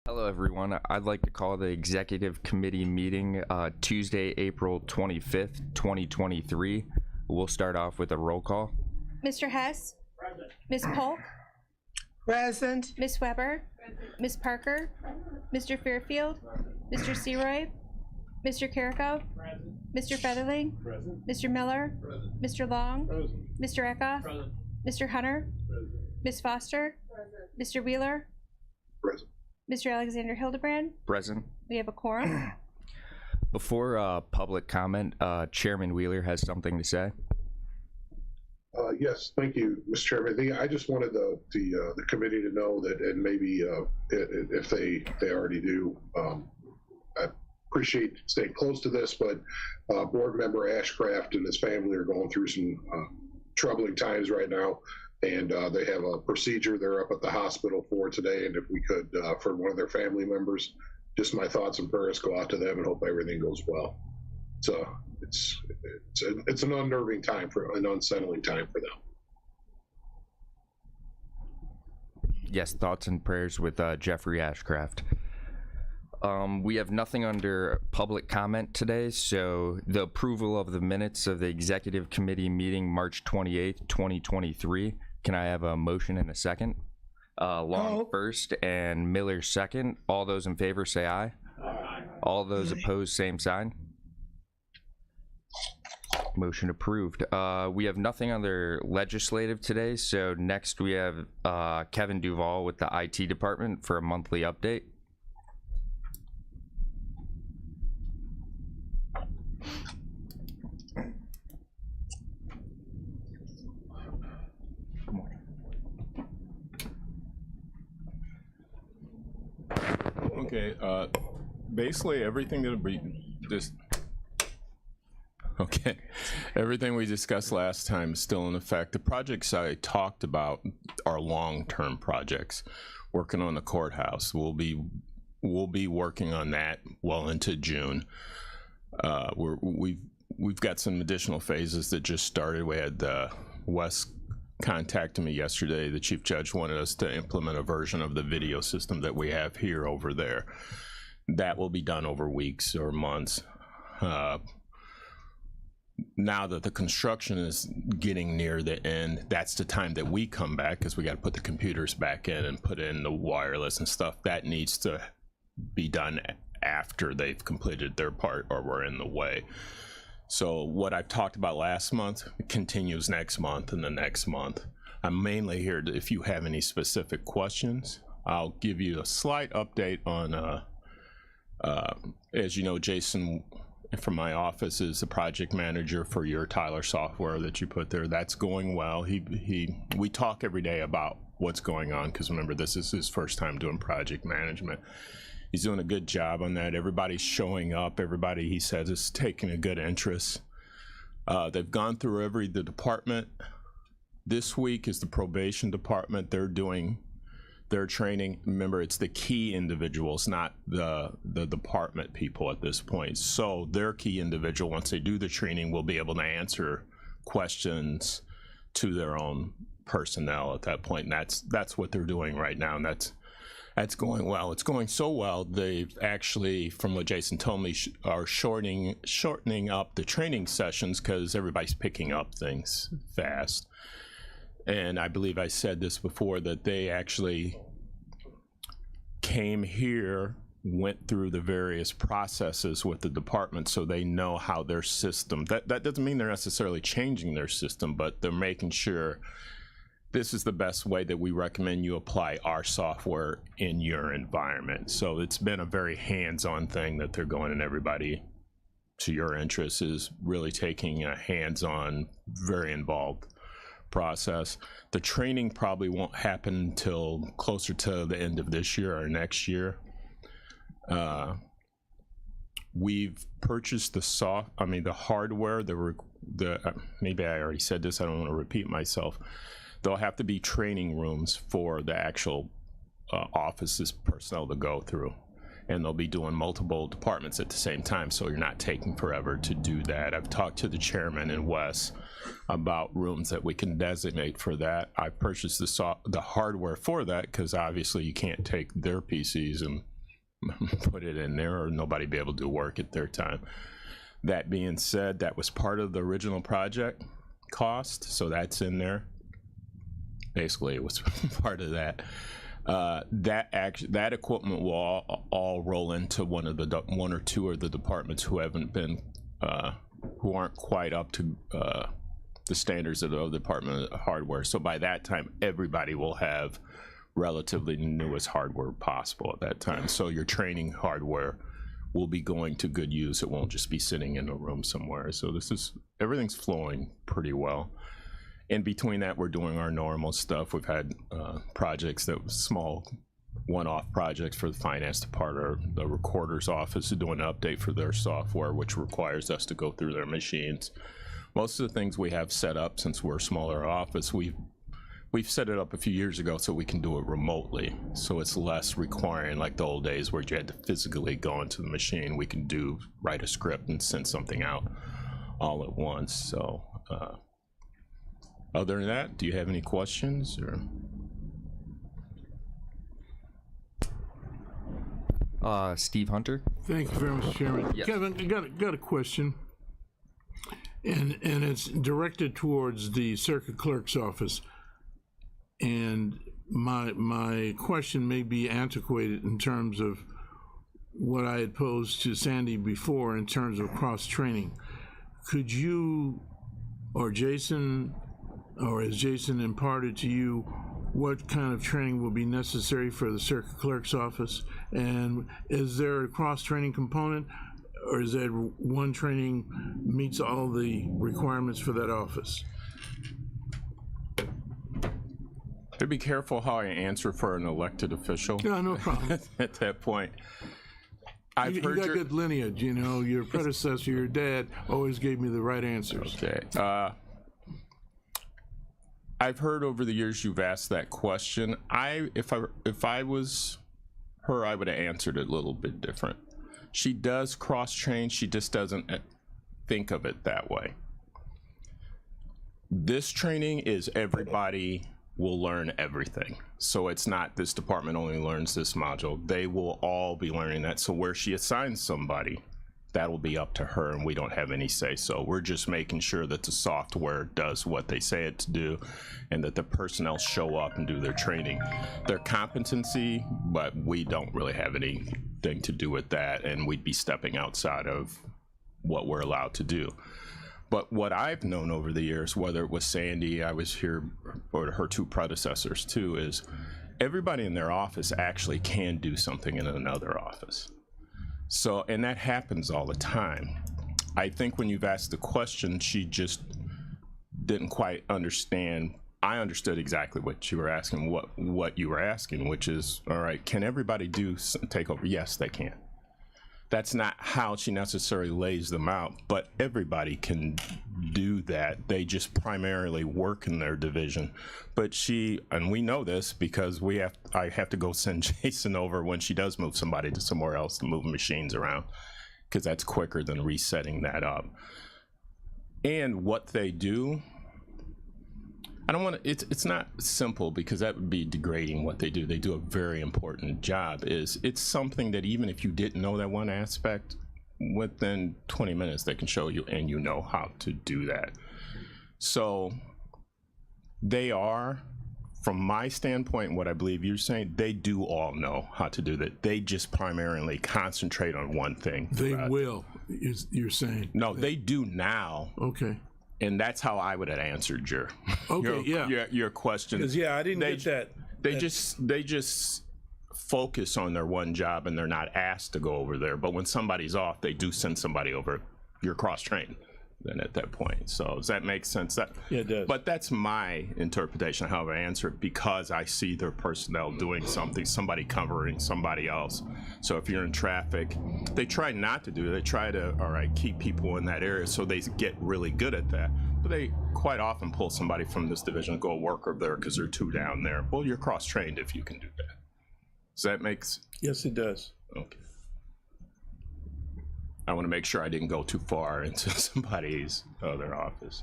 Hello, everyone. I'd like to call the Executive Committee meeting Tuesday, April 25th, 2023. We'll start off with a roll call. Mr. Hess? Present. Ms. Polk? Present. Ms. Weber? Present. Ms. Parker? Mr. Fairfield? Mr. Seroy? Mr. Carrico? Present. Mr. Featherling? Present. Mr. Miller? Present. Mr. Long? Present. Mr. Eckhoff? Present. Mr. Hunter? Present. Ms. Foster? Present. Mr. Wheeler? Present. Mr. Alexander Hildebrand? Present. We have a quorum. Before public comment, Chairman Wheeler has something to say. Yes, thank you, Mr. Chairman. I just wanted the committee to know that, and maybe if they already do, I appreciate staying close to this, but board member Ashcraft and his family are going through some troubling times right now. And they have a procedure they're up at the hospital for today. And if we could, for one of their family members, just my thoughts and prayers go out to them and hope everything goes well. So it's an unnerving time, an unsettling time for them. Yes, thoughts and prayers with Jeffrey Ashcraft. We have nothing under public comment today, so the approval of the minutes of the Executive Committee meeting March 28th, 2023. Can I have a motion and a second? Long first and Miller second. All those in favor say aye. Aye. All those opposed, same sign. Motion approved. We have nothing under legislative today, so next we have Kevin Duvall with the IT department for a monthly update. Okay, basically everything that we everything we discussed last time is still in effect. The projects I talked about are long-term projects. Working on the courthouse, we'll be working on that well into June. We've got some additional phases that just started. We had Wes contacted me yesterday. The chief judge wanted us to implement a version of the video system that we have here over there. That will be done over weeks or months. Now that the construction is getting near the end, that's the time that we come back, because we got to put the computers back in and put in the wireless and stuff. That needs to be done after they've completed their part or we're in the way. So what I've talked about last month continues next month and the next month. I'm mainly here to, if you have any specific questions, I'll give you a slight update on, as you know, Jason from my office is the project manager for your Tyler software that you put there. That's going well. We talk every day about what's going on, because remember, this is his first time doing project management. He's doing a good job on that. Everybody's showing up. Everybody, he says, is taking a good interest. They've gone through the department. This week is the probation department. They're doing their training. Remember, it's the key individuals, not the department people at this point. So their key individual, once they do the training, will be able to answer questions to their own personnel at that point. And that's what they're doing right now. And that's going well. It's going so well, they've actually, from what Jason told me, are shortening up the training sessions because everybody's picking up things fast. And I believe I said this before, that they actually came here, went through the various processes with the department so they know how their system, that doesn't mean they're necessarily changing their system, but they're making sure this is the best way that we recommend you apply our software in your environment. So it's been a very hands-on thing that they're going, and everybody, to your interest, is really taking a hands-on, very involved process. The training probably won't happen until closer to the end of this year or next year. We've purchased the hardware, maybe I already said this, I don't want to repeat myself. There'll have to be training rooms for the actual offices personnel to go through, and they'll be doing multiple departments at the same time, so you're not taking forever to do that. I've talked to the chairman and Wes about rooms that we can designate for that. I purchased the hardware for that because obviously you can't take their PCs and put it in there, or nobody be able to do work at their time. That being said, that was part of the original project cost, so that's in there. Basically, it was part of that. That equipment will all roll into one or two of the departments who haven't been, who aren't quite up to the standards of the Department of Hardware. So by that time, everybody will have relatively newest hardware possible at that time. So your training hardware will be going to good use. It won't just be sitting in a room somewhere. So everything's flowing pretty well. In between that, we're doing our normal stuff. We've had projects that were small one-off projects for the finance department. The recorder's office is doing an update for their software, which requires us to go through their machines. Most of the things we have set up, since we're a smaller office, we've set it up a few years ago so we can do it remotely. So it's less requiring like the old days where you had to physically go into the machine. We can write a script and send something out all at once. So other than that, do you have any questions? Or Steve Hunter. Thank you very much, Chairman. Yes. Kevin, I got a question, and it's directed towards the circuit clerk's office. And my question may be antiquated in terms of what I had posed to Sandy before in terms of cross-training. Could you, or Jason, or has Jason imparted to you what kind of training will be necessary for the circuit clerk's office? And is there a cross-training component, or is that one training meets all the requirements for that office? to be careful how I answer for an elected official. Yeah, no problem. At that point, You got good lineage, you know. Your predecessor, your dad, always gave me the right answers. Okay. I've heard over the years you've asked that question. If I was her, I would have answered it a little bit different. She does cross-train. She just doesn't think of it that way. This training is everybody will learn everything. So it's not this department only learns this module. They will all be learning that. So where she assigns somebody, that'll be up to her, and we don't have any say. So we're just making sure that the software does what they say it to do, and that the personnel show up and do their training. Their competency, but we don't really have anything to do with that, and we'd be stepping outside of what we're allowed to do. But what I've known over the years, whether it was Sandy, I was here, or her two predecessors too, is everybody in their office actually can do something in another office. So, and that happens all the time. I think when you've asked the question, she just didn't quite understand. I understood exactly what you were asking, what you were asking, which is, all right, can everybody take over? Yes, they can. That's not how she necessarily lays them out, but everybody can do that. They just primarily work in their division. But she, and we know this because I have to go send Jason over when she does move somebody to somewhere else to move machines around, because that's quicker than resetting that up. And what they do, I don't want to, it's not simple, because that would be degrading what they do. They do a very important job. It's something that even if you didn't know that one aspect, within 20 minutes they can show you, and you know how to do that. So they are, from my standpoint, what I believe you're saying, they do all know how to do that. They just primarily concentrate on one thing. They will, you're saying? No, they do now. Okay. And that's how I would have answered your question. Because I didn't get that. They just focus on their one job, and they're not asked to go over there. But when somebody's off, they do send somebody over. You're cross-trained then at that point. So does that make sense? Yeah, it does. But that's my interpretation of how I answer it, because I see their personnel doing something, somebody covering somebody else. So if you're in traffic, they try not to do it. They try to, all right, keep people in that area so they get really good at that. But they quite often pull somebody from this division and go work over there because they're two down there. Well, you're cross-trained if you can do that. Does that make sense? Yes, it does. Okay. I want to make sure I didn't go too far into somebody's other office.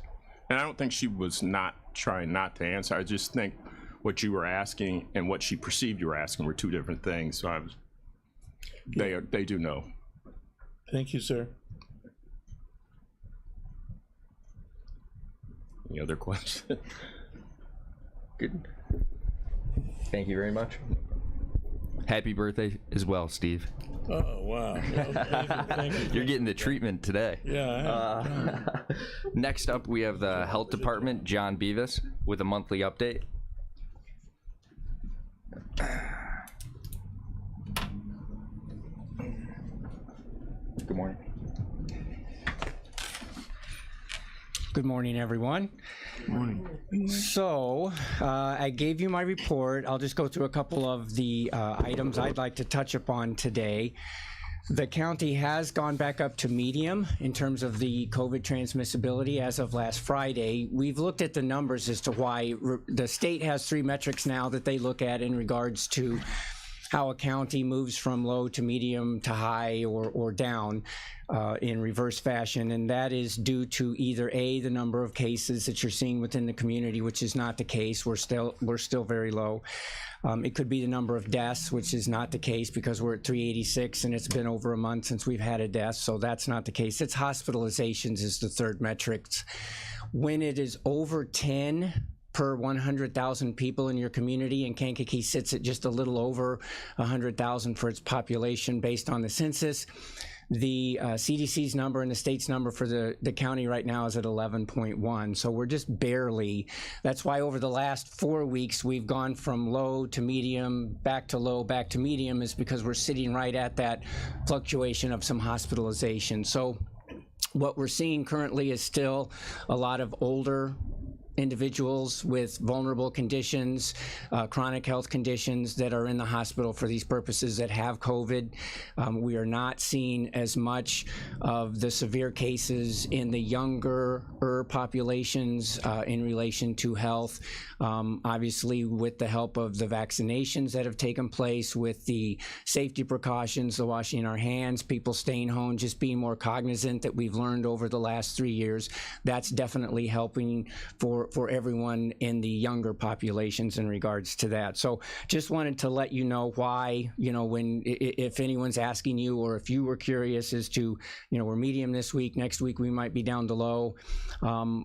And I don't think she was not trying not to answer. I just think what you were asking and what she perceived you were asking were two different things. So They do know. Thank you, sir. Any other questions? Good. Thank you very much. Happy birthday as well, Steve. Oh, wow. Thank you. You're getting the treatment today. Yeah, I am. Next up, we have the Health Department, John Beavis, with a monthly update. Good morning. Good morning, everyone. Morning. So, I gave you my report. I'll just go through a couple of the items I'd like to touch upon today. The county has gone back up to medium in terms of the COVID transmissibility as of last Friday. We've looked at the numbers as to why the state has 3 metrics now that they look at in regards to how a county moves from low to medium to high or down in reverse fashion, and that is due to either A, the number of cases that you're seeing within the community, which is not the case. We're still very low. It could be the number of deaths, which is not the case because we're at 386 and it's been over a month since we've had a death, so that's not the case. It's hospitalizations is the third metric. When it is over 10 per 100,000 people in your community, and Kankakee sits at just a little over 100,000 for its population based on the census. The CDC's number and the state's number for the county right now is at 11.1, so we're just barely. That's why over the last 4 weeks we've gone from low to medium, back to low, back to medium, is because we're sitting right at that fluctuation of some hospitalization. So what we're seeing currently is still a lot of older individuals with vulnerable conditions, chronic health conditions that are in the hospital for these purposes that have COVID. We are not seeing as much of the severe cases in the younger populations in relation to health. Obviously, with the help of the vaccinations that have taken place, with the safety precautions, the washing our hands, people staying home, just being more cognizant that we've learned over the last 3 years, that's definitely helping for everyone in the younger populations in regards to that. So just wanted to let you know why, if anyone's asking you, or if you were curious as to, we're medium this week, next week we might be down to low.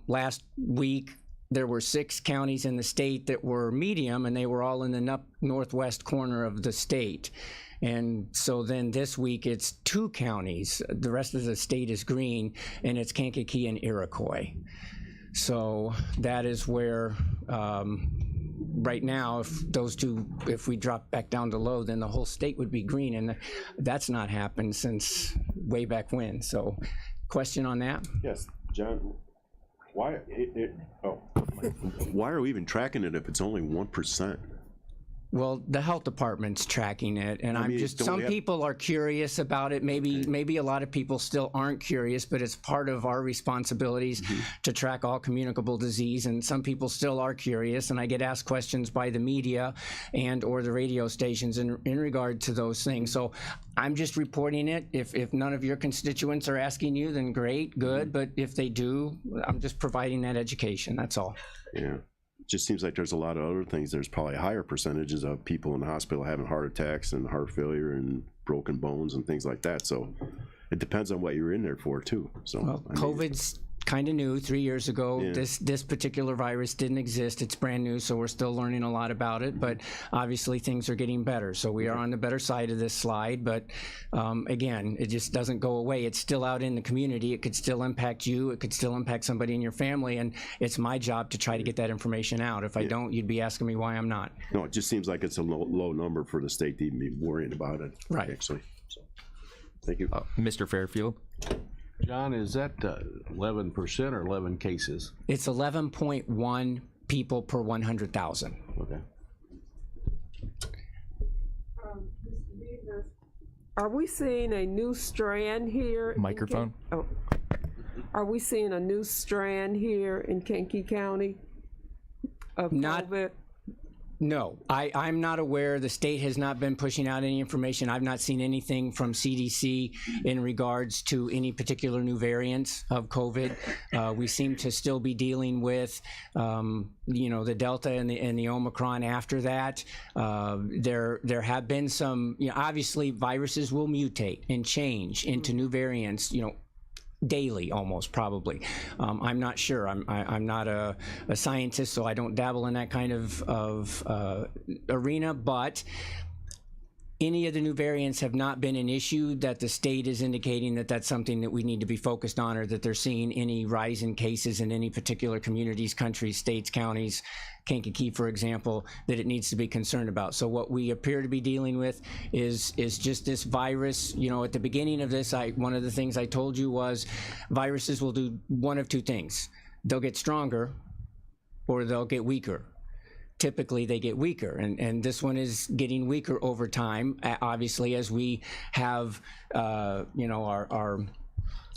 Last week, there were 6 counties in the state that were medium, and they were all in the northwest corner of the state. And so then this week it's 2 counties. The rest of the state is green, and it's Kankakee and Iroquois. So that is where, right now, if we drop back down to low, then the whole state would be green, and that's not happened since way back when. So, question on that? Yes, John. Why are we even tracking it if it's only 1%? Well, the health department's tracking it, and some people are curious about it. Maybe a lot of people still aren't curious, but it's part of our responsibilities to track all communicable disease, and some people still are curious, and I get asked questions by the media and or the radio stations in regard to those things. So I'm just reporting it. If none of your constituents are asking you, then great, good, but if they do, I'm just providing that education, that's all. Yeah. Just seems like there's a lot of other things. There's probably higher percentages of people in the hospital having heart attacks and heart failure and broken bones and things like that. So it depends on what you're in there for too. So well, COVID's kind of new. 3 years ago, yeah. This particular virus didn't exist. It's brand new, so we're still learning a lot about it. But obviously, things are getting better. So we are on the better side of this slide. But again, it just doesn't go away. It's still out in the community. It could still impact you. It could still impact somebody in your family. And it's my job to try to get that information out. If I don't, you'd be asking me why I'm not. No, it just seems like it's a low number for the state to even be worrying about it. Right. Actually. So, thank you. Mr. Fairfield? John, is that 11% or 11 cases? It's 11.1 people per 100,000. Okay. Are we seeing a new strand here? Microphone? Are we seeing a new strand here in Kankakee County of Not- COVID? No, I'm not aware. The state has not been pushing out any information. I've not seen anything from CDC in regards to any particular new variants of COVID. We seem to still be dealing with, the Delta and the Omicron after that. There have been some, obviously viruses will mutate and change into new variants, daily almost, probably. I'm not sure. I'm not a scientist, so I don't dabble in that kind of arena, but any of the new variants have not been an issue that the state is indicating that that's something that we need to be focused on, or that they're seeing any rise in cases in any particular communities, countries, states, counties, Kankakee, for example, that it needs to be concerned about. So what we appear to be dealing with is just this virus. At the beginning of this, one of the things I told you was viruses will do one of two things. They'll get stronger or they'll get weaker. Typically they get weaker, and this one is getting weaker over time, obviously, as we have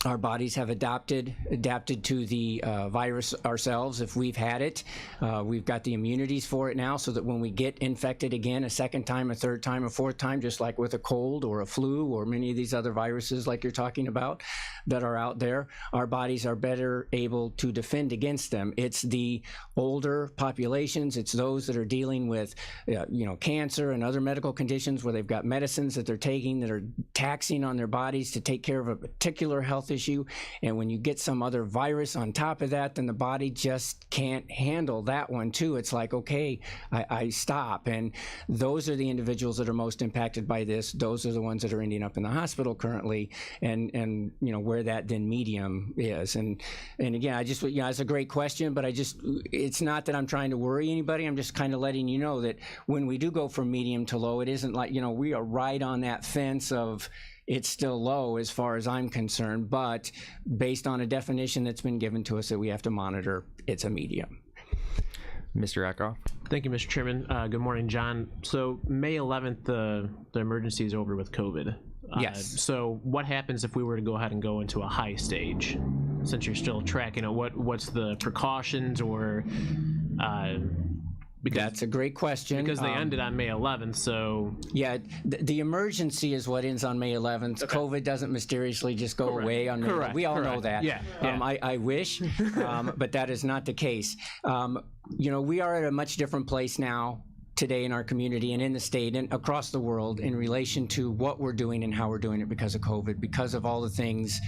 our bodies have adapted to the virus ourselves. If we've had it, we've got the immunities for it now, so that when we get infected again a second time, a third time, a fourth time, just like with a cold or a flu or many of these other viruses like you're talking about that are out there, our bodies are better able to defend against them. It's the older populations, it's those that are dealing with cancer and other medical conditions where they've got medicines that they're taking that are taxing on their bodies to take care of a particular health issue, and when you get some other virus on top of that, then the body just can't handle that one too. It's like, okay, I stop. And those are the individuals that are most impacted by this. Those are the ones that are ending up in the hospital currently, and where that then medium is. And again, I just, it's a great question, but it's not that I'm trying to worry anybody. I'm just kind of letting you know that when we do go from medium to low, it isn't like, we are right on that fence of it's still low as far as I'm concerned, but based on a definition that's been given to us that we have to monitor, it's a medium. Mr. Eckhoff? Thank you, Mr. Chairman. Good morning, John. So May 11th, the emergency is over with COVID. Yes. So what happens if we were to go ahead and go into a high stage? Since you're still tracking it, what's the precautions or... That's a great question. Because they ended on May 11th, so... Yeah, the emergency is what ends on May 11th. Okay. COVID doesn't mysteriously just go away on May 11th. We all know that. Yeah. I wish, but that is not the case. We are at a much different place now today in our community and in the state and across the world in relation to what we're doing and how we're doing it because of COVID, because of all the things,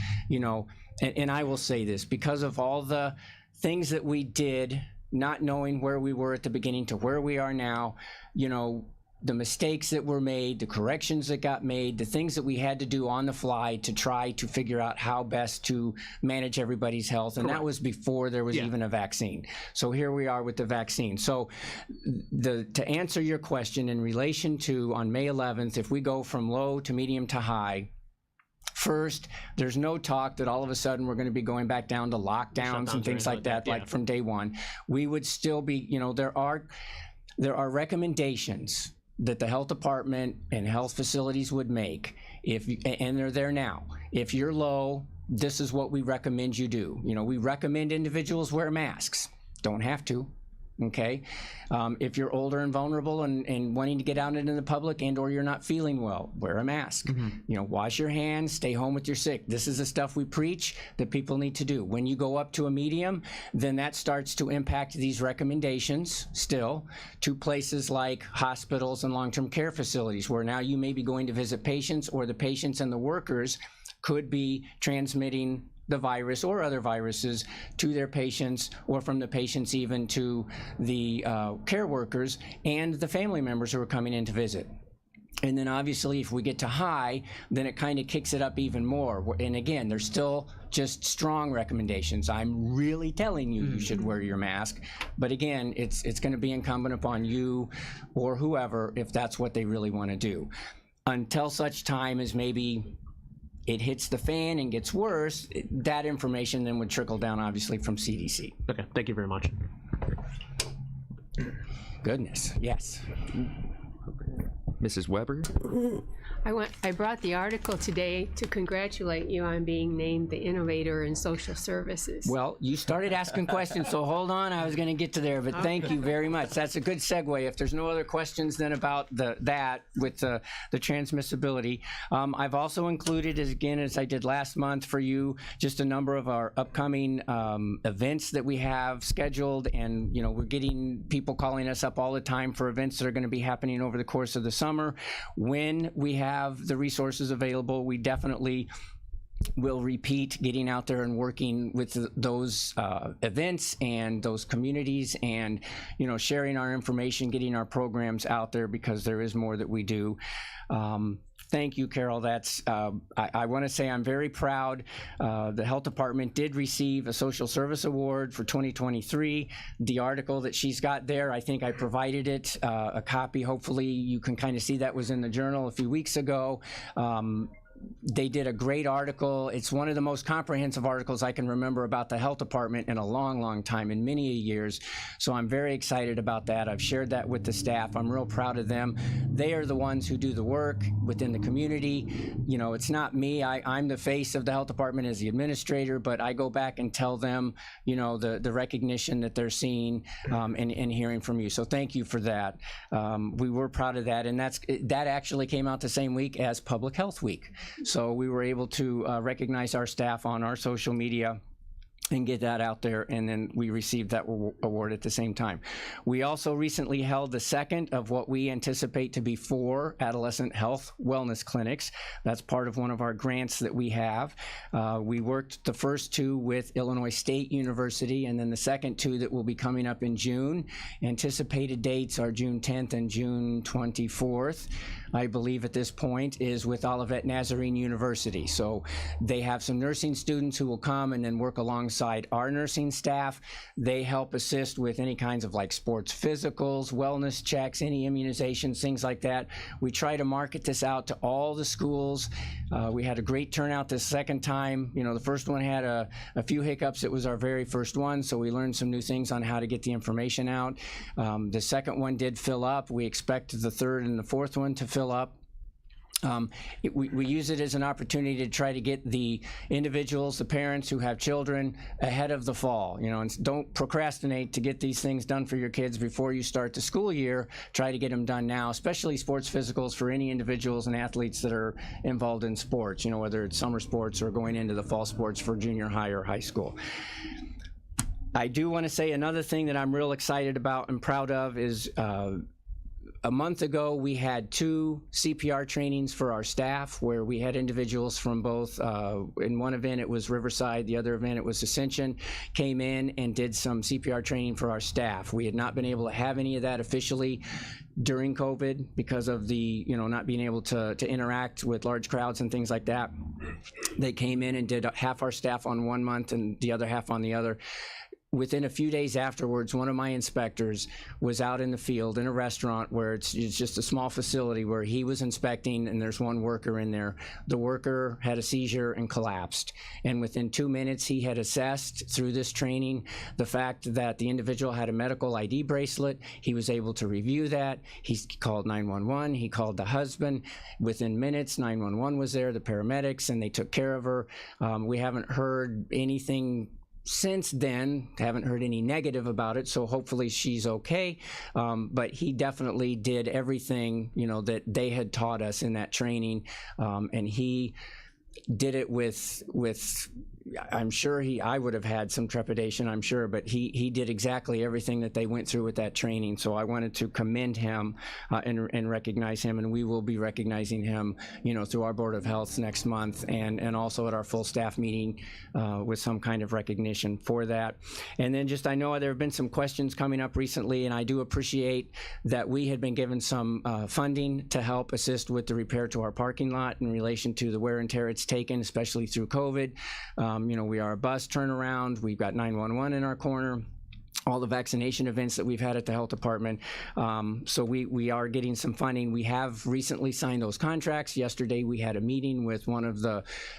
and I will say this, because of all the things that we did, not knowing where we were at the beginning to where we are now, the mistakes that were made, the corrections that got made, the things that we had to do on the fly to try to figure out how best to manage everybody's health. And that was before there was even a vaccine. So here we are with the vaccine. So to answer your question in relation to on May 11th, if we go from low to medium to high, first, there's no talk that all of a sudden we're going to be going back down to lockdowns and things like that, like from day one. We would still be, there are recommendations that the health department and health facilities would make, and they're there now. If you're low, this is what we recommend you do. We recommend individuals wear masks. Don't have to. Okay, if you're older and vulnerable and wanting to get out into the public and or you're not feeling well, wear a mask. Wash your hands, stay home with your sick. This is the stuff we preach that people need to do. When you go up to a medium, then that starts to impact these recommendations still to places like hospitals and long-term care facilities, where now you may be going to visit patients, or the patients and the workers could be transmitting the virus or other viruses to their patients, or from the patients even to the care workers and the family members who are coming in to visit. And then obviously if we get to high, then it kind of kicks it up even more. And again, there's still just strong recommendations. I'm really telling you you should wear your mask. But again, it's going to be incumbent upon you or whoever if that's what they really want to do. Until such time as maybe it hits the fan and gets worse, that information then would trickle down obviously from CDC. Okay, thank you very much. Mrs. Weber? I brought the article today to congratulate you on being named the innovator in social services. Well, you started asking questions, so hold on. I was going to get to there, but thank you very much. That's a good segue. If there's no other questions then about that with the transmissibility, I've also included, as I did last month for you, just a number of our upcoming events that we have scheduled, and we're getting people calling us up all the time for events that are going to be happening over the course of the summer. When we have the resources available, we definitely will repeat getting out there and working with those events and those communities, and sharing our information, getting our programs out there, because there is more that we do. Thank you, Carol. That's I want to say I'm very proud. The health department did receive a social service award for 2023. The article that she's got there, I think I provided it, a copy. Hopefully you can kind of see that was in the Journal a few weeks ago. They did a great article. It's one of the most comprehensive articles I can remember about the health department in a long, long time, in many years. So I'm very excited about that. I've shared that with the staff. I'm real proud of them. They are the ones who do the work within the community. It's not me. I'm the face of the health department as the administrator, but I go back and tell them, the recognition that they're seeing and hearing from you. So thank you for that. We were proud of that, and that actually came out the same week as Public Health Week. So we were able to recognize our staff on our social media and get that out there, and then we received that award at the same time. We also recently held the second of what we anticipate to be 4 adolescent health wellness clinics. That's part of one of our grants that we have. We worked the first 2 with Illinois State University, and then the second 2 that will be coming up in June. Anticipated dates are June 10th and June 24th. I believe at this point is with Olivet Nazarene University. So they have some nursing students who will come and then work alongside our nursing staff. They help assist with any kinds of sports physicals, wellness checks, any immunizations, things like that. We try to market this out to all the schools. We had a great turnout this second time. The first one had a few hiccups. It was our very first one, so we learned some new things on how to get the information out. The second one did fill up. We expect the third and the fourth one to fill up. We use it as an opportunity to try to get the individuals, the parents who have children, ahead of the fall. And don't procrastinate to get these things done for your kids before you start the school year. Try to get them done now, especially sports physicals for any individuals and athletes that are involved in sports, whether it's summer sports or going into the fall sports for junior high or high school. I do want to say another thing that I'm real excited about and proud of is a month ago, we had 2 CPR trainings for our staff, where we had individuals from both, in one event it was Riverside, the other event it was Ascension, came in and did some CPR training for our staff. We had not been able to have any of that officially during COVID because of the, not being able to interact with large crowds and things like that. They came in and did half our staff on one month and the other half on the other. Within a few days afterwards, one of my inspectors was out in the field in a restaurant where it's just a small facility where he was inspecting, and there's one worker in there. The worker had a seizure and collapsed. And within 2 minutes, he had assessed through this training the fact that the individual had a medical ID bracelet. He was able to review that. He called 911. He called the husband. Within minutes, 911 was there, the paramedics, and they took care of her. We haven't heard anything since then, haven't heard any negative about it, so hopefully she's okay. But he definitely did everything, that they had taught us in that training, and he did it with I'm sure I would have had some trepidation, I'm sure, but he did exactly everything that they went through with that training. So I wanted to commend him and recognize him, and we will be recognizing him, through our Board of Health next month, and also at our full staff meeting with some kind of recognition for that. And then I know there have been some questions coming up recently, and I do appreciate that we had been given some funding to help assist with the repair to our parking lot in relation to the wear and tear it's taken, especially through COVID. We are a bus turnaround. We've got 911 in our corner, all the vaccination events that we've had at the health department. So we are getting some funding. We have recently signed those contracts. Yesterday we had a meeting with one of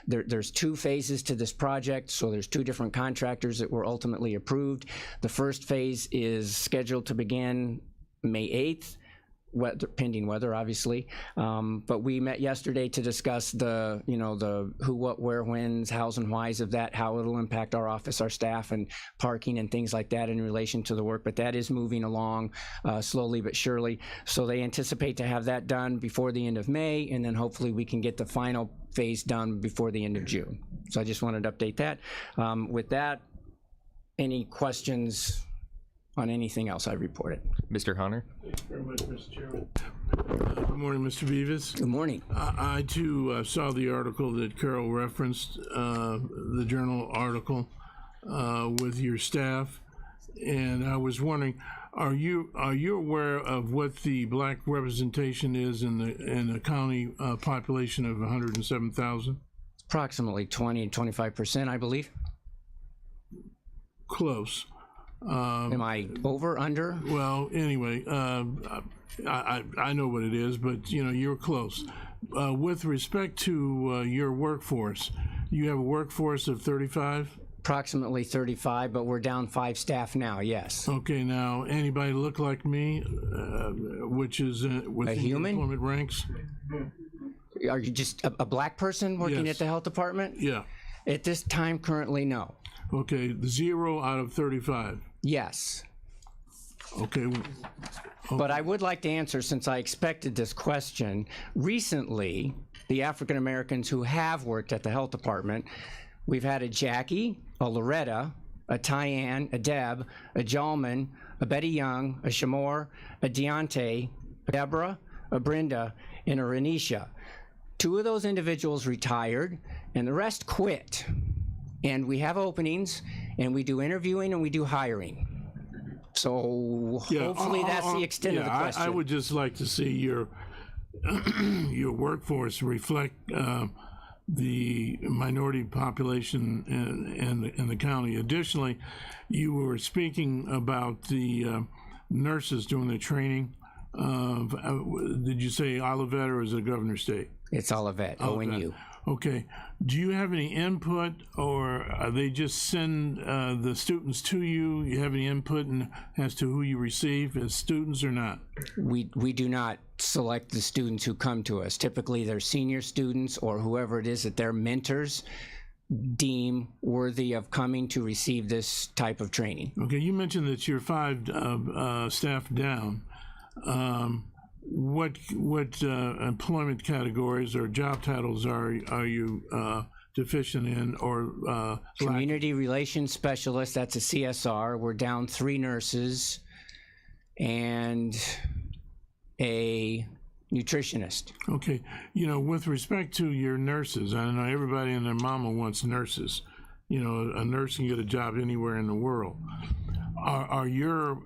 there's 2 phases to this project. So there's 2 different contractors that were ultimately approved. The first phase is scheduled to begin May 8th. pending weather, obviously. But we met yesterday to discuss the who, what, where, whens, hows, and whys of that, how it'll impact our office, our staff, and parking and things like that in relation to the work. But that is moving along slowly but surely. So they anticipate to have that done before the end of May, and then hopefully we can get the final phase done before the end of June. So I just wanted to update that. With that, any questions on anything else I reported? Mr. Hunter? Thank you very much, Mr. Chairman. Good morning, Mr. Beavis. Good morning. I too saw the article that Carol referenced, the journal article with your staff, and I was wondering, are you aware of what the black representation is in the county population of 107,000? Approximately 20 to 25%, I believe. Close. Am I over, under? Well, anyway, I know what it is, but you're close. With respect to your workforce, you have a workforce of 35? Approximately 35, but we're down 5 staff now, yes. Okay, now, anybody look like me, which is within A human? employment ranks? Are you just a black person working Yes. at the health department? Yeah. At this time, currently, no. Okay, 0 out of 35. Yes. Okay. But I would like to answer, since I expected this question. Recently, the African Americans who have worked at the health department, we've had a Jackie, a Loretta, a Tyann, a Deb, a Jalman, a Betty Young, a Shamor, a Deontay, a Deborah, a Brenda, and a Renisha. 2 of those individuals retired, and the rest quit. And we have openings, and we do interviewing, and we do hiring. So hopefully that's the extent of the question. I would just like to see your your workforce reflect the minority population in the county. Additionally, you were speaking about the nurses doing the training. Did you say Olivet or is it Governor State? It's Olivet, ONU. Okay. Do you have any input, or they just send the students to you? You have any input as to who you receive as students or not? We do not select the students who come to us. Typically, they're senior students or whoever it is that their mentors deem worthy of coming to receive this type of training. Okay. You mentioned that you're 5 staff down. What employment categories or job titles are you deficient in, or Community Relations Specialist, that's a CSR. We're down 3 nurses and a nutritionist. Okay, with respect to your nurses, I know everybody and their mama wants nurses. A nurse can get a job anywhere in the world. Are your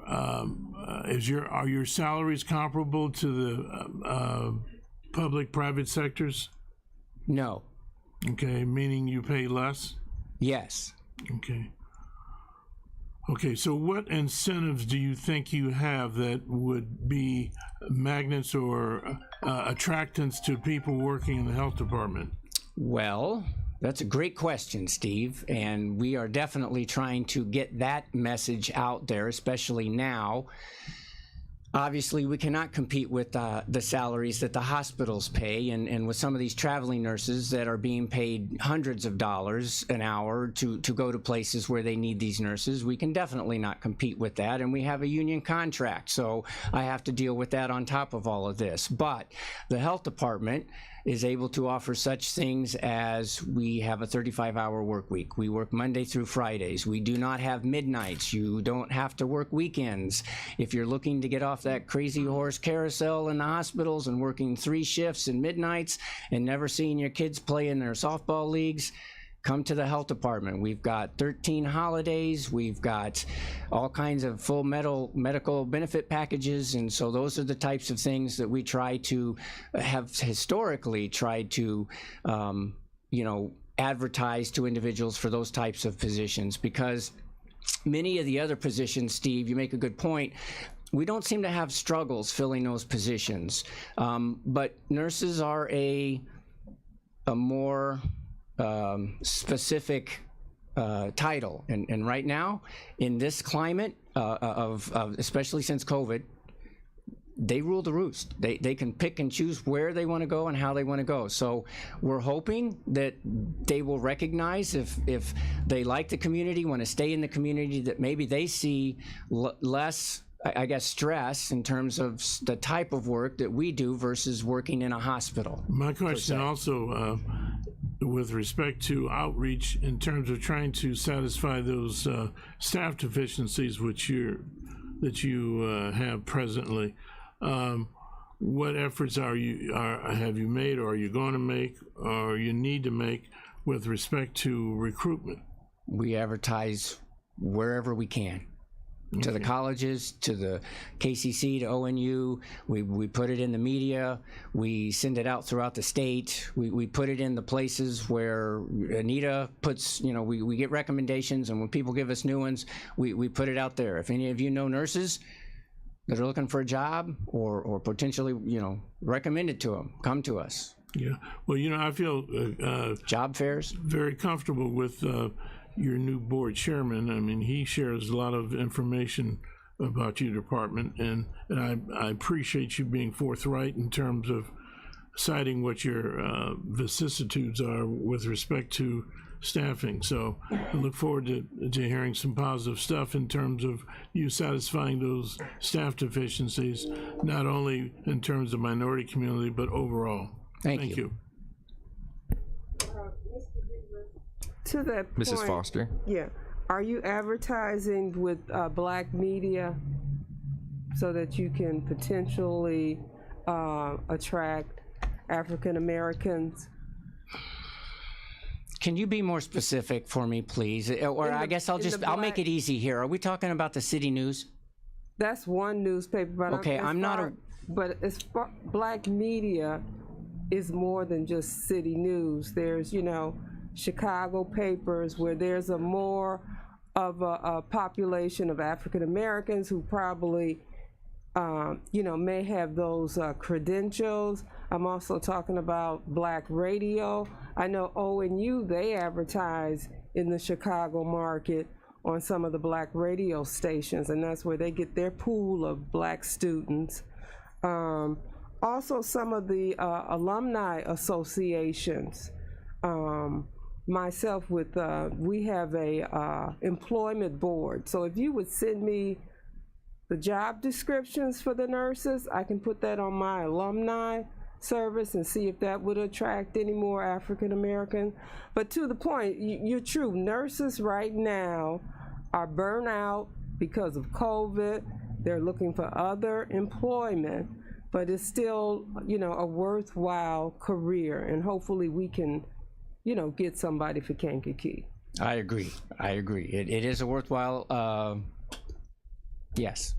salaries comparable to the public-private sectors? No. Okay, meaning you pay less? Yes. Okay. Okay, so what incentives do you think you have that would be magnets or attractants to people working in the health department? Well, that's a great question, Steve, and we are definitely trying to get that message out there, especially now. Obviously, we cannot compete with the salaries that the hospitals pay, and with some of these traveling nurses that are being paid hundreds of dollars an hour to go to places where they need these nurses, we can definitely not compete with that, and we have a union contract, so I have to deal with that on top of all of this. But the health department is able to offer such things as we have a 35-hour work week. We work Monday through Fridays. We do not have midnights. You don't have to work weekends. If you're looking to get off that crazy horse carousel in the hospitals and working 3 shifts and midnights and never seeing your kids play in their softball leagues, come to the health department. We've got 13 holidays. We've got all kinds of full medical benefit packages. And so those are the types of things that we try to have historically tried to, advertise to individuals for those types of positions, because many of the other positions, Steve, you make a good point, we don't seem to have struggles filling those positions. But nurses are a more specific title, and right now in this climate of especially since COVID, they rule the roost. They can pick and choose where they want to go and how they want to go. So we're hoping that they will recognize if they like the community, want to stay in the community, that maybe they see less, I guess, stress in terms of the type of work that we do versus working in a hospital. My question also, with respect to outreach in terms of trying to satisfy those staff deficiencies that you have presently, what efforts have you made, or are you going to make, or you need to make with respect to recruitment? We advertise wherever we can. To the colleges, to the KCC, to ONU. We put it in the media. We send it out throughout the state. We put it in the places where Anita puts, we get recommendations, and when people give us new ones, we put it out there. If any of you know nurses that are looking for a job or potentially, recommend it to them, come to us. Yeah, well, I feel job fairs, very comfortable with your new board chairman. I mean, he shares a lot of information about your department, and I appreciate you being forthright in terms of citing what your vicissitudes are with respect to staffing. So I look forward to hearing some positive stuff in terms of you satisfying those staff deficiencies, not only in terms of minority community, but overall. Thank you. To that point, Mrs. Foster? Yeah. Are you advertising with black media so that you can potentially attract African Americans? Can you be more specific for me, please? Or I guess I'll make it easy here. Are we talking about the City News? That's one newspaper, but okay, but as far, black media is more than just City News. There's, Chicago papers where there's a more of a population of African Americans who probably, may have those credentials. I'm also talking about black radio. I know ONU, they advertise in the Chicago market on some of the black radio stations, and that's where they get their pool of black students. Also, some of the alumni associations. Myself with, we have a employment board. So if you would send me the job descriptions for the nurses, I can put that on my alumni service and see if that would attract any more African American. But to the point, you're true. Nurses right now are burnt out because of COVID. They're looking for other employment, but it's still, a worthwhile career, and hopefully we can get somebody for Kankakee. I agree. It is a worthwhile, yes.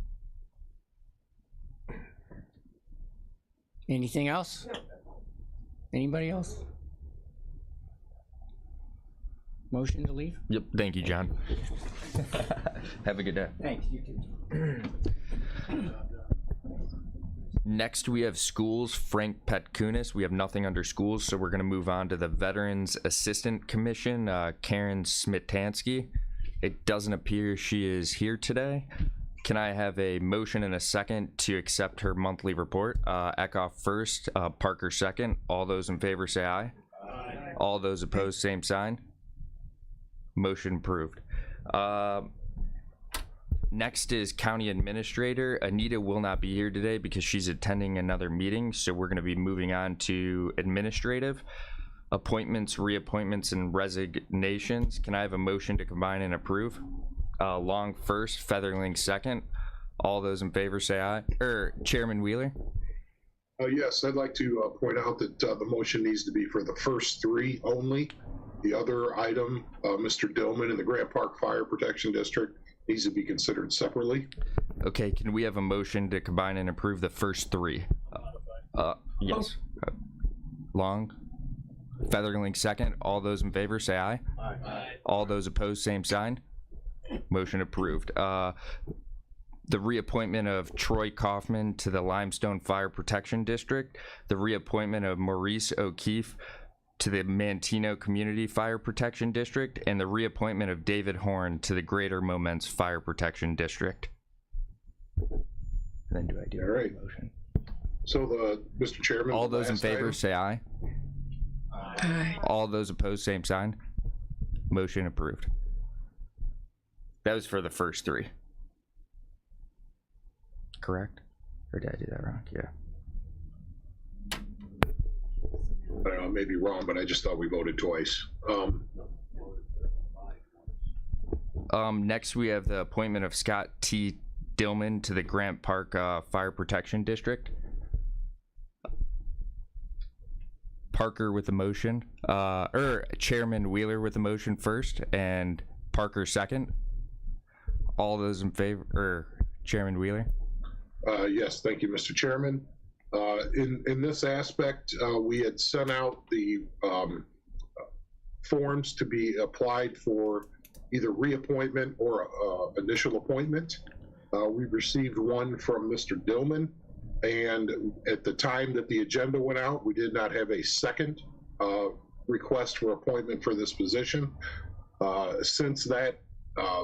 Anything else? Anybody else? Motion to leave? Yep, thank you, John. Have a good day. Thanks, you too. Next, we have schools, Frank Petkunis. We have nothing under schools, so we're going to move on to the Veterans Assistant Commission, Karen Smitansky. It doesn't appear she is here today. Can I have a motion and a second to accept her monthly report? Eckhoff first, Parker second. All those in favor say aye. Aye. All those opposed, same sign. Motion approved. Next is County Administrator. Anita will not be here today because she's attending another meeting, so we're going to be moving on to Administrative. Appointments, reappointments, and resignations. Can I have a motion to combine and approve? Long first, Featherling second. All those in favor say aye. Chairman Wheeler? Yes, I'd like to point out that the motion needs to be for the first three only. The other item, Mr. Dillman in the Grant Park Fire Protection District, needs to be considered separately. Okay, can we have a motion to combine and approve the first three? Yes. Long, Featherling second. All those in favor say aye. Aye. All those opposed, same sign. Motion approved. The reappointment of Troy Kaufman to the Limestone Fire Protection District, the reappointment of Maurice O'Keefe to the Mantino Community Fire Protection District, and the reappointment of David Horn to the Greater Momence Fire Protection District. And then do I do All right. a motion? So Mr. Chairman. All the those in last favor item- say aye. All those opposed, same sign. Motion approved. That was for the first three. Correct? Or did I do that wrong? Yeah. I don't know, I may be wrong, but I just thought we voted twice. Next, we have the appointment of Scott T. Dillman to the Grant Park Fire Protection District. Parker with the motion, or Chairman Wheeler with the motion first, and Parker second. All those in favor, or Chairman Wheeler? Yes, thank you, Mr. Chairman. In this aspect, we had sent out the forms to be applied for either reappointment or initial appointment. We received one from Mr. Dillman, and at the time that the agenda went out, we did not have a second request for appointment for this position. Since that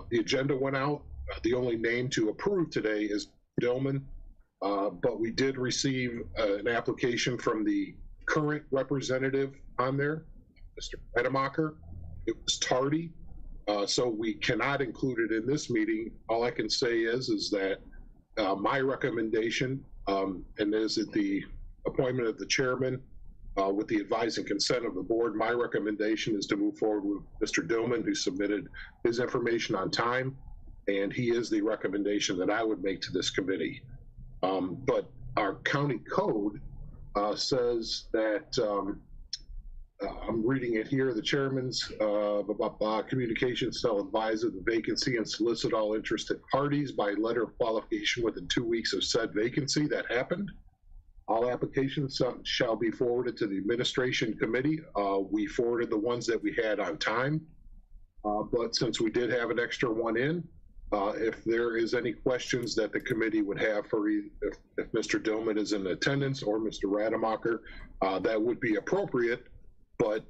the agenda went out, the only name to approve today is Dillman, but we did receive an application from the current representative on there, Mr. Rademacher. It was tardy, so we cannot include it in this meeting. All I can say is that my recommendation, and is at the appointment of the chairman, with the advice and consent of the board, my recommendation is to move forward with Mr. Dillman, who submitted his information on time, and he is the recommendation that I would make to this committee. But our county code says that, I'm reading it here, the chairman's communications shall advise of the vacancy and solicit all interested parties by letter of qualification within 2 weeks of said vacancy. That happened. All applications shall be forwarded to the administration committee. We forwarded the ones that we had on time, but since we did have an extra one in, if there is any questions that the committee would have for if Mr. Dillman is in attendance or Mr. Rademacher, that would be appropriate, but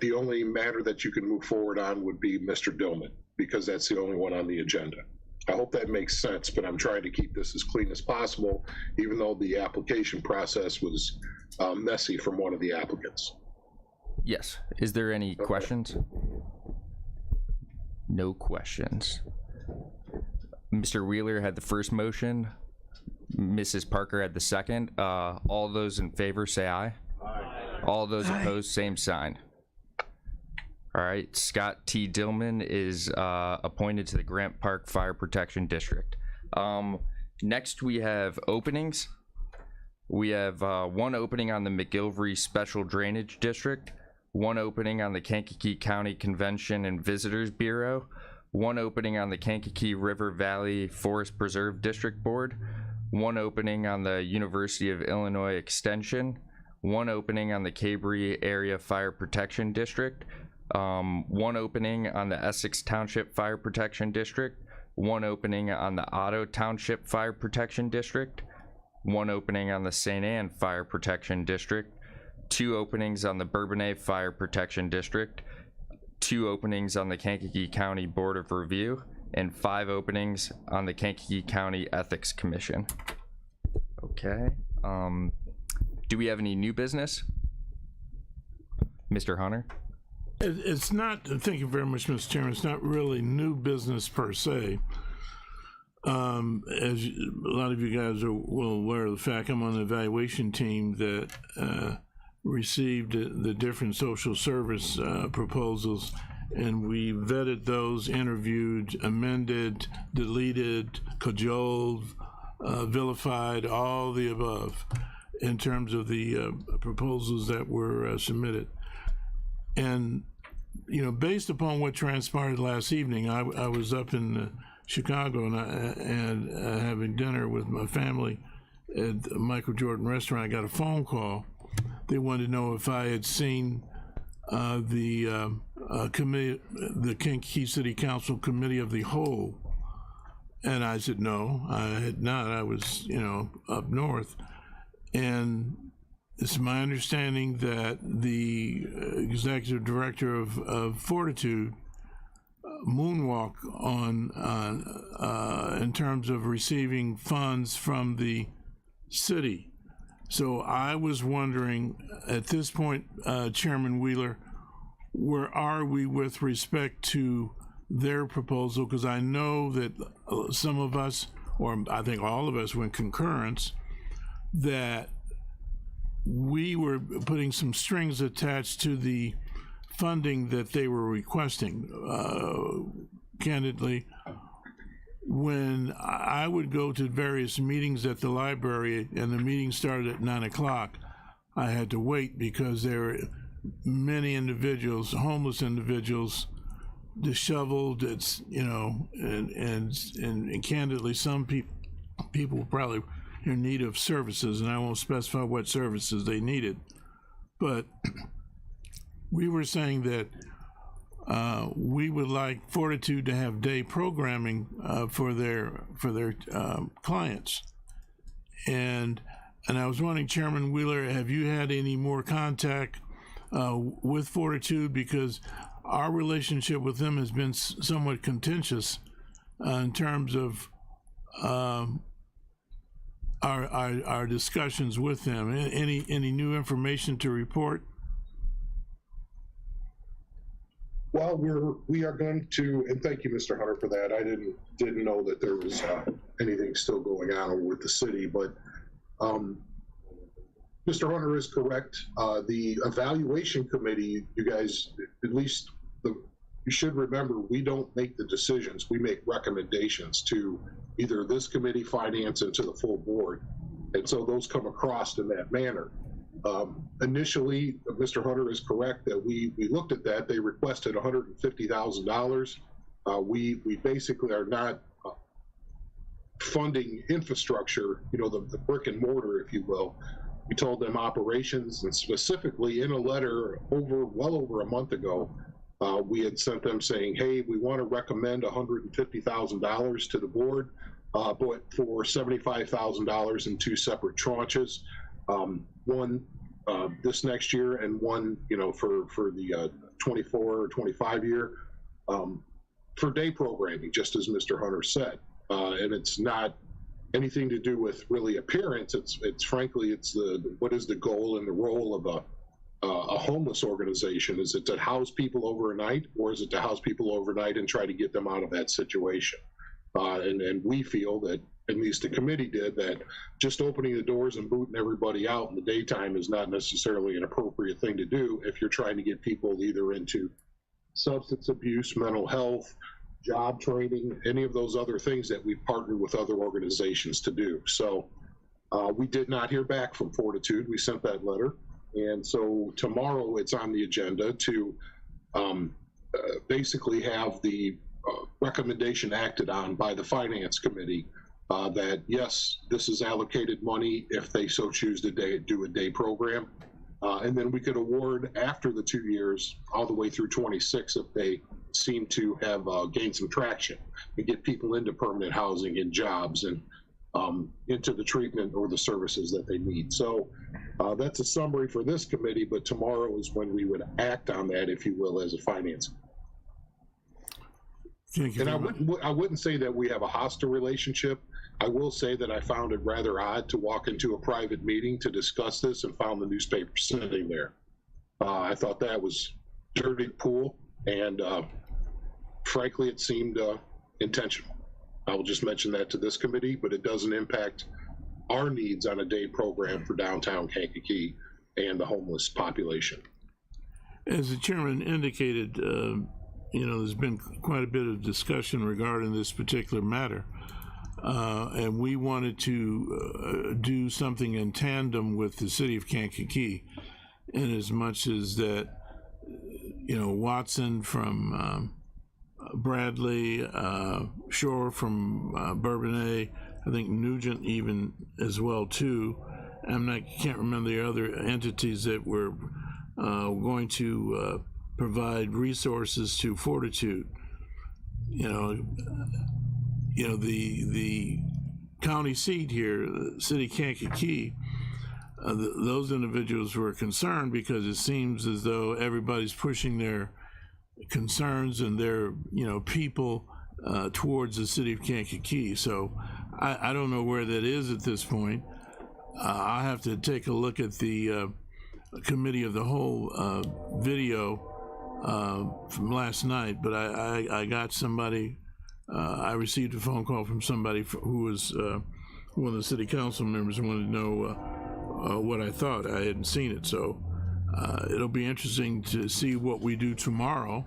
the only matter that you can move forward on would be Mr. Dillman, because that's the only one on the agenda. I hope that makes sense, but I'm trying to keep this as clean as possible, even though the application process was messy from one of the applicants. Yes. Is there any questions? No questions. Mr. Wheeler had the first motion. Mrs. Parker had the second. All those in favor say aye. Aye. All those opposed, same sign. All right, Scott T. Dillman is appointed to the Grant Park Fire Protection District. Next, we have openings. We have one opening on the McGilvery Special Drainage District, one opening on the Kankakee County Convention and Visitors Bureau, one opening on the Kankakee River Valley Forest Preserve District Board, one opening on the University of Illinois Extension, one opening on the Cabri Area Fire Protection District, one opening on the Essex Township Fire Protection District, one opening on the Otto Township Fire Protection District, one opening on the St. Anne Fire Protection District, two openings on the Bourbonnais Fire Protection District, two openings on the Kankakee County Board of Review, and 5 openings on the Kankakee County Ethics Commission. Okay. Do we have any new business? Mr. Hunter? It's not, thank you very much, Mr. Chairman, it's not really new business per se. As a lot of you guys are well aware of the fact, I'm on the evaluation team that received the different social service proposals, and we vetted those, interviewed, amended, deleted, cajoled, vilified, all the above in terms of the proposals that were submitted. And, you know, based upon what transpired last evening, I was up in Chicago and having dinner with my family at the Michael Jordan restaurant. I got a phone call. They wanted to know if I had seen the committee, the Kankakee City Council Committee of the Whole. And I said, no, I had not. I was, you know, up north. And it's my understanding that the executive director of Fortitude moonwalk on in terms of receiving funds from the city. So I was wondering, at this point, Chairman Wheeler, where are we with respect to their proposal? Because I know that some of us, or I think all of us, went concurrence, that we were putting some strings attached to the funding that they were requesting. Candidly, when I would go to various meetings at the library and the meeting started at 9 o'clock, I had to wait because there were many individuals, homeless individuals, disheveled. It's, you know, and candidly, some people probably in need of services, and I won't specify what services they needed, but we were saying that we would like Fortitude to have day programming for their clients, and I was wondering, Chairman Wheeler, have you had any more contact with Fortitude, because our relationship with them has been somewhat contentious in terms of our discussions with them. Any new information to report? Well, we are going to, and thank you, Mr. Hunter, for that. I didn't know that there was anything still going on with the city, but Mr. Hunter is correct. The evaluation committee, you guys, at least you should remember, we don't make the decisions. We make recommendations to either this committee, finance, and to the full board. And so those come across in that manner. Initially, Mr. Hunter is correct that we looked at that. They requested $150,000. We basically are not funding infrastructure, you know, the brick and mortar, if you will. We told them operations, and specifically in a letter well over a month ago, we had sent them saying, hey, we want to recommend $150,000 to the board, but for $75,000 in two separate tranches. One this next year and one, you know, for the 24 or 25 year for day programming, just as Mr. Hunter said. And it's not anything to do with really appearance. It's frankly, it's what is the goal and the role of a homeless organization? Is it to house people overnight, or is it to house people overnight and try to get them out of that situation? And we feel that, at least the committee did, that just opening the doors and booting everybody out in the daytime is not necessarily an appropriate thing to do if you're trying to get people either into substance abuse, mental health, job training, any of those other things that we've partnered with other organizations to do. So we did not hear back from Fortitude. We sent that letter. And so tomorrow it's on the agenda to basically have the recommendation acted on by the Finance Committee that, yes, this is allocated money if they so choose to do a day program. And then we could award after the 2 years all the way through 26 if they seem to have gained some traction and get people into permanent housing and jobs and into the treatment or the services that they need. So that's a summary for this committee, but tomorrow is when we would act on that, if you will, as a finance. Thank you. And I wouldn't say that we have a hostile relationship. I will say that I found it rather odd to walk into a private meeting to discuss this and found the newspaper sitting there. I thought that was dirty pool, and frankly, it seemed intentional. I will just mention that to this committee, but it doesn't impact our needs on a day program for downtown Kankakee and the homeless population. As the chairman indicated, you know, there's been quite a bit of discussion regarding this particular matter. And we wanted to do something in tandem with the city of Kankakee, in as much as that, you know, Watson from Bradley, Shore from Bourbonnais, I think Nugent even as well too. Can't remember the other entities that were going to provide resources to Fortitude. You know, the county seat here, the city of Kankakee, those individuals were concerned because it seems as though everybody's pushing their concerns and their, people towards the city of Kankakee. So I don't know where that is at this point. I have to take a look at the committee of the whole video from last night, but I got somebody, I received a phone call from somebody who was one of the city council members and wanted to know what I thought. I hadn't seen it, so it'll be interesting to see what we do tomorrow,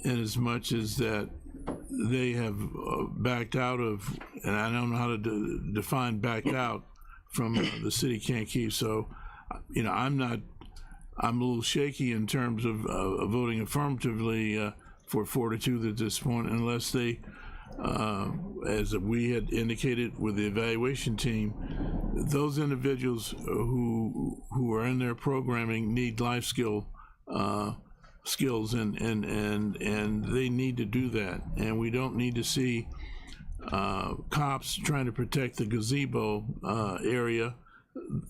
in as much as that they have backed out of, and I don't know how to define backed out from the city of Kankakee. So, I'm a little shaky in terms of voting affirmatively for Fortitude at this point, unless they, as we had indicated with the evaluation team, those individuals who are in their programming need life skills, and they need to do that, and we don't need to see cops trying to protect the gazebo area,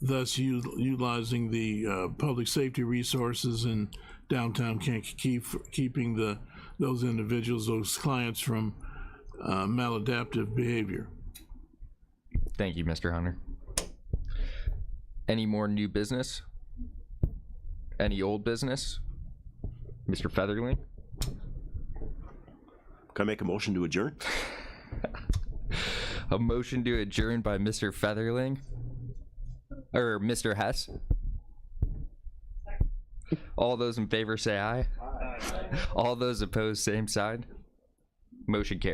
thus utilizing the public safety resources in downtown Kankakee for keeping those individuals, those clients, from maladaptive behavior. Thank you, Mr. Hunter. Any more new business? Any old business? Mr. Featherling? Can I make a motion to adjourn? A motion to adjourn by Mr. Featherling? Or Mr. Hess? All those in favor say aye. All those opposed, same side. Motion carries.